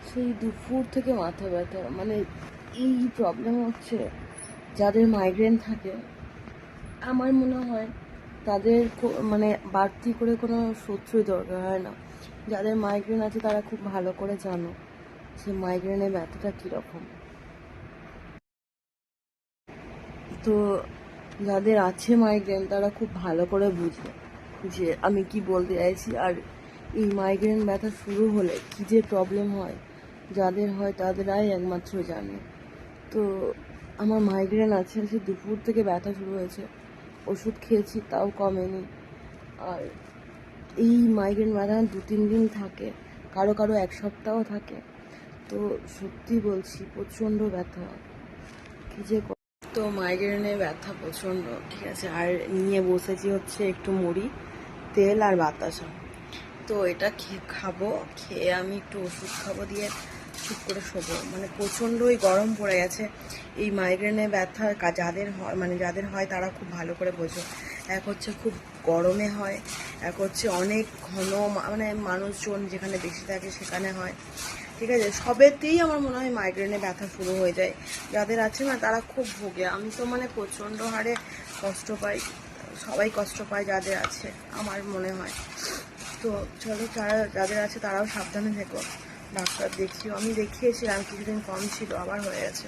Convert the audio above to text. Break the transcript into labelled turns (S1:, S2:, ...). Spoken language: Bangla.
S1: সেই দুপুর থেকে মাথা ব্যথা, মানে এই প্রবলেম হচ্ছে যাদের মাইগ্রেন থাকে। আমার মনে হয় তাদের মানে বাড়তি করে কোনো সূত্রই দরকার হয় না। যাদের মাইগ্রেন আছে তারা খুব ভালো করে জানো যে মাইগ্রেনের ব্যথাটা কীরকম। তো যাদের আছে মাইগ্রেন তারা খুব ভালো করে বুঝবে যে আমি কি বলতে চাইছি। আর এই মাইগ্রেন ব্যথা শুরু হলে কী যে প্রবলেম হয়, যাদের হয় তাদেরাই একমাত্র জানে। তো আমার মাইগ্রেন আছে, সে দুপুর থেকে ব্যথা শুরু হয়েছে, ওষুধ খেয়েছি তাও কমেনি। আর এই মাইগ্রেন ব্যথা 2-3 দিন থাকে, কারো কারো 1 সপ্তাহ থাকে। তো সত্যি বলছি প্রচণ্ড ব্যথা, কী যে। তো মাইগ্রেনে ব্যথা প্রচণ্ড, ঠিক আছে। আর নিয়ে বসেছি হচ্ছে একটু মুড়ি, তেল আর বাতাসা। তো এটা খাবো, খেয়ে আমি একটু ওষুধ খাবো, দিয়ে চুপ করে শোবো। মানে প্রচণ্ডই গরম পড়ে গেছে। এই মাইগ্রেনে ব্যথা যাদের হয়, মানে যাদের হয় তারা খুব ভালো করে বোঝো। এক হচ্ছে খুব গরমে হয়, এক হচ্ছে অনেক ঘন, মানে মানুষজন যেখানে বেশি থাকে সেখানে হয়, ঠিক আছে। সবেতেই আমার মনে হয় মাইগ্রেনে ব্যথা শুরু হয়ে যায়। যাদের আছে না তারা খুব ভোগে। আমি তো মানে প্রচণ্ড হারে কষ্ট পাই, সবাই কষ্ট পায় যাদের আছে আমার মনে হয়। তো চলো, যাদের আছে তারাও সাবধানে থেকো, ডাক্তার দেখিও। আমি দেখিয়েছিলাম, কিছুদিন কম ছিল, আবার হয়ে গেছে।